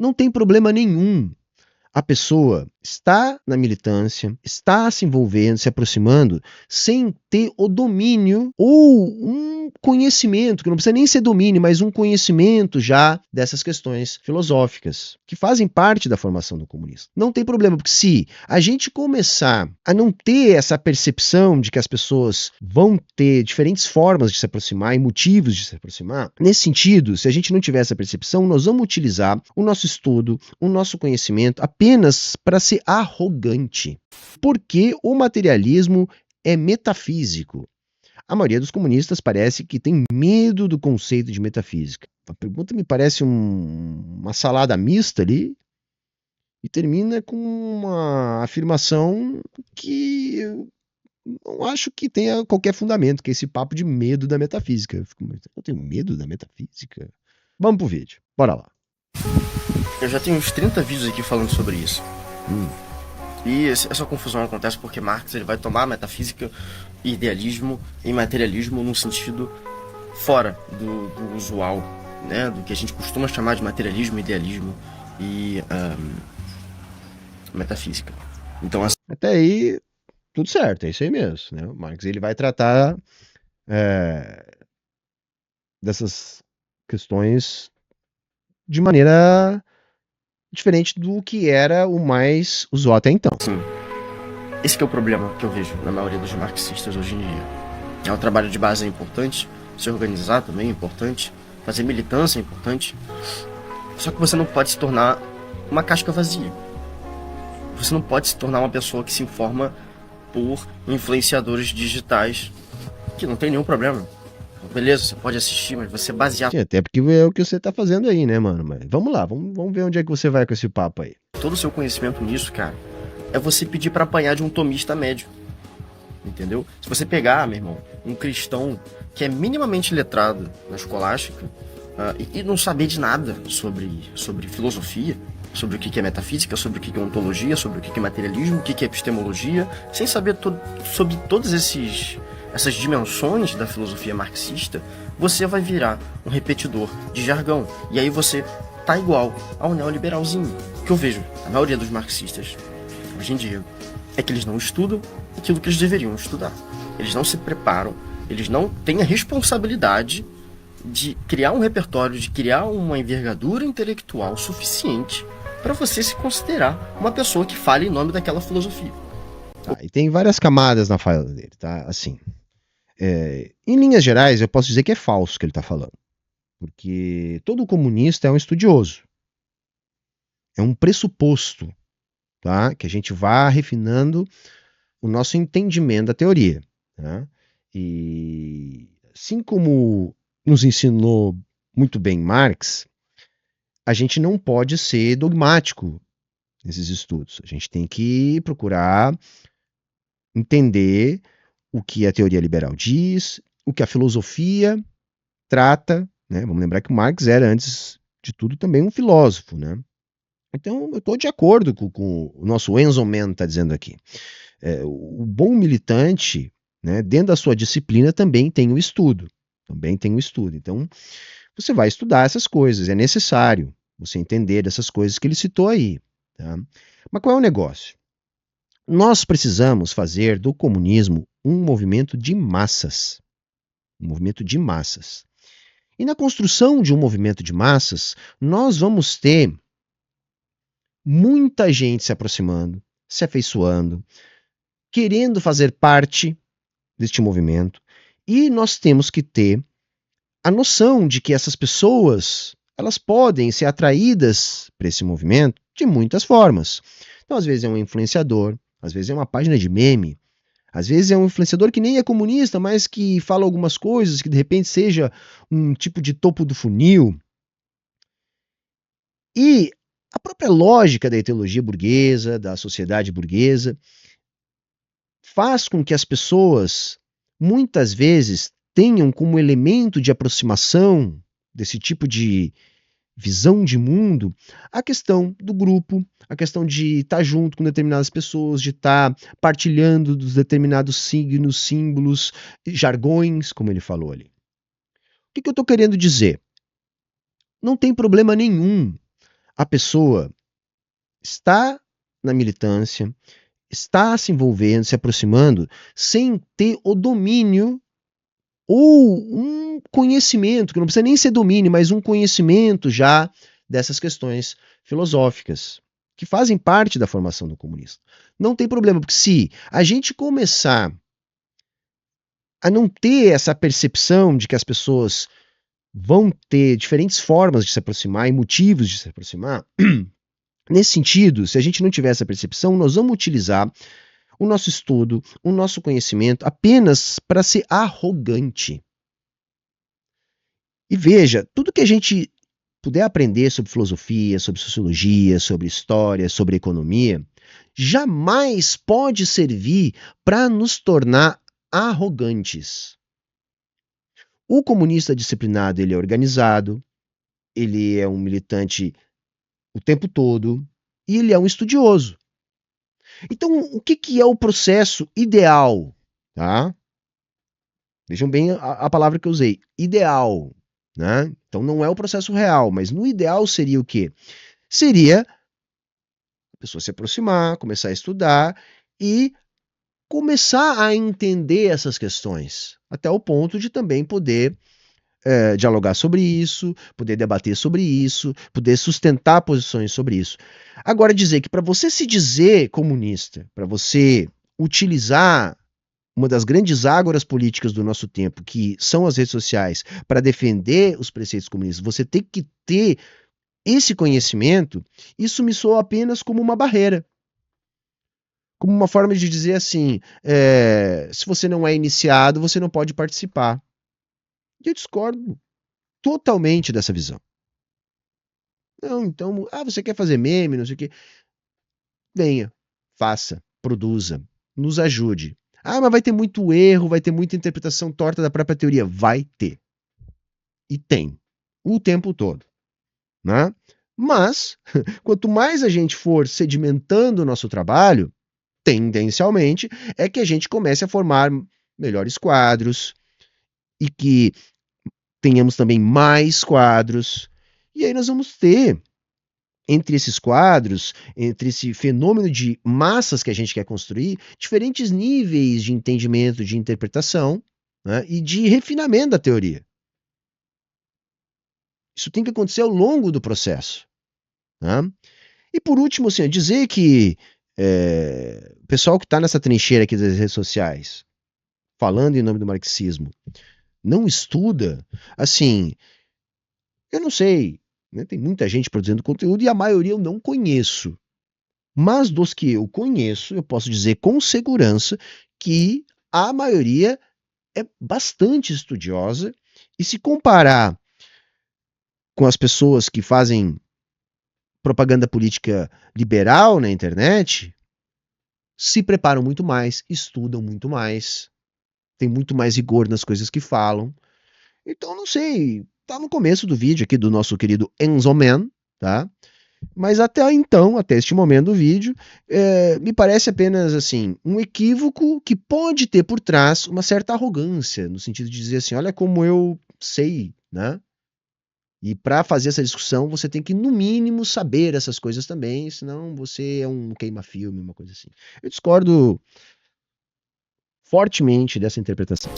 Não tem problema nenhum. A pessoa está na militância, está se envolvendo, se aproximando, sem ter o domínio ou um conhecimento, que não precisa nem ser domínio, mas um conhecimento já dessas questões filosóficas, que fazem parte da formação do comunista. Não tem problema, porque se a gente começar a não ter essa percepção de que as pessoas vão ter diferentes formas de se aproximar e motivos de se aproximar, nesse sentido, se a gente não tiver essa percepção, nós vamos utilizar o nosso estudo, o nosso conhecimento apenas para ser arrogante. Porque o materialismo é metafísico. A maioria dos comunistas parece que tem medo do conceito de metafísica. A pergunta me parece uma salada mista ali e termina com uma afirmação que eu não acho que tenha qualquer fundamento, que é esse papo de medo da metafísica. Eu tenho medo da metafísica? Vamos pro vídeo, bora lá. Eu já tenho uns 30 vídeos aqui falando sobre isso. E essa confusão acontece porque Marx ele vai tomar metafísica, idealismo e materialismo num sentido fora do usual, né? Do que a gente costuma chamar de materialismo, idealismo e metafísica. Então, até aí, tudo certo, é isso aí mesmo, né? O Marx ele vai tratar dessas questões de maneira diferente do que era o mais usual até então. Sim. Esse que é o problema que eu vejo na maioria dos marxistas hoje em dia. O trabalho de base é importante, se organizar também é importante, fazer militância é importante, só que você não pode se tornar uma casca vazia. Você não pode se tornar uma pessoa que se informa por influenciadores digitais, que não tem nenhum problema. Beleza, você pode assistir, mas você basear... Sim, até porque é o que você tá fazendo aí, né, mano? Mas vamos lá, vamos ver onde é que você vai com esse papo aí. Todo o seu conhecimento nisso, cara, é você pedir pra apanhar de um tomista médio. Entendeu? Se você pegar, meu irmão, um cristão que é minimamente letrado na escolástica e não saber de nada sobre filosofia, sobre o que é metafísica, sobre o que é ontologia, sobre o que é materialismo, o que é epistemologia, sem saber sobre todas essas dimensões da filosofia marxista, você vai virar um repetidor de jargão. E aí você tá igual ao neoliberalzinho. O que eu vejo, a maioria dos marxistas, hoje em dia, é que eles não estudam aquilo que eles deveriam estudar. Eles não se preparam, eles não têm a responsabilidade de criar um repertório, de criar uma envergadura intelectual suficiente para você se considerar uma pessoa que fale em nome daquela filosofia. Tá, e tem várias camadas na fala dele, tá? Assim, em linhas gerais, eu posso dizer que é falso o que ele está falando. Porque todo comunista é um estudioso. É um pressuposto, tá? Que a gente vá refinando o nosso entendimento da teoria. Tá? E assim como nos ensinou muito bem Marx, a gente não pode ser dogmático nesses estudos. A gente tem que procurar entender o que a teoria liberal diz, o que a filosofia trata, né? Vamos lembrar que o Marx era, antes de tudo, também um filósofo, né? Então, eu estou de acordo com o nosso Enzo Men está dizendo aqui. O bom militante, né, dentro da sua disciplina, também tem o estudo. Então, você vai estudar essas coisas. É necessário você entender essas coisas que ele citou aí. Tá? Mas qual é o negócio? Nós precisamos fazer do comunismo um movimento de massas. Um movimento de massas. E na construção de um movimento de massas, nós vamos ter muita gente se aproximando, se afeiçoando, querendo fazer parte deste movimento. E nós temos que ter a noção de que essas pessoas, elas podem ser atraídas para esse movimento de muitas formas. Então, às vezes é um influenciador, às vezes é uma página de meme, às vezes é um influenciador que nem é comunista, mas que fala algumas coisas que de repente seja um tipo de topo do funil. E a própria lógica da ideologia burguesa, da sociedade burguesa, faz com que as pessoas, muitas vezes, tenham como elemento de aproximação desse tipo de visão de mundo a questão do grupo, a questão de estar junto com determinadas pessoas, de estar partilhando dos determinados signos, símbolos, jargões, como ele falou ali. O que eu estou querendo dizer? Não tem problema nenhum a pessoa está na militância, está se envolvendo, se aproximando, sem ter o domínio ou um conhecimento, que não precisa nem ser domínio, mas um conhecimento já dessas questões filosóficas, que fazem parte da formação do comunista. Não tem problema, porque se a gente começar a não ter essa percepção de que as pessoas vão ter diferentes formas de se aproximar e motivos de se aproximar, nesse sentido, se a gente não tiver essa percepção, nós vamos utilizar o nosso estudo, o nosso conhecimento apenas para ser arrogante. E veja, tudo que a gente puder aprender sobre filosofia, sobre sociologia, sobre história, sobre economia, jamais pode servir para nos tornar arrogantes. O comunista disciplinado, ele é organizado, ele é um militante o tempo todo e ele é um estudioso. Então, o que é o processo ideal? Tá? Vejam bem a palavra que eu usei, ideal. Né? Então, não é o processo real, mas no ideal seria o quê? Seria a pessoa se aproximar, começar a estudar e começar a entender essas questões, até o ponto de também poder dialogar sobre isso, poder debater sobre isso, poder sustentar posições sobre isso. Agora, dizer que para você se dizer comunista, para você utilizar uma das grandes ágoras políticas do nosso tempo, que são as redes sociais, para defender os preceitos comunistas, você tem que ter esse conhecimento, isso me soa apenas como uma barreira. Como uma forma de dizer assim, se você não é iniciado, você não pode participar. E eu discordo totalmente dessa visão. Não, então, você quer fazer meme, não sei o quê. Venha, faça, produza, nos ajude. Mas vai ter muito erro, vai ter muita interpretação torta da própria teoria. Vai ter. E tem. O tempo todo. Né? Mas, quanto mais a gente for sedimentando o nosso trabalho, tendencialmente, é que a gente comece a formar melhores quadros e que tenhamos também mais quadros. E aí nós vamos ter, entre esses quadros, entre esse fenômeno de massas que a gente quer construir, diferentes níveis de entendimento, de interpretação, né, e de refinamento da teoria. Isso tem que acontecer ao longo do processo. Né? E por último, assim, dizer que o pessoal que está nessa trincheira aqui das redes sociais, falando em nome do marxismo, não estuda, assim, eu não sei, né? Tem muita gente produzindo conteúdo e a maioria eu não conheço. Mas dos que eu conheço, eu posso dizer com segurança que a maioria é bastante estudiosa e se comparar com as pessoas que fazem propaganda política liberal na internet, se preparam muito mais, estudam muito mais, tem muito mais rigor nas coisas que falam. Então, não sei, tá no começo do vídeo aqui do nosso querido Enzo Man, tá? Mas até então, até este momento do vídeo, me parece apenas assim um equívoco que pode ter por trás uma certa arrogância, no sentido de dizer assim, olha como eu sei, né? E para fazer essa discussão, você tem que, no mínimo, saber essas coisas também, senão você é um queima-filme, uma coisa assim. Eu discordo fortemente dessa interpretação.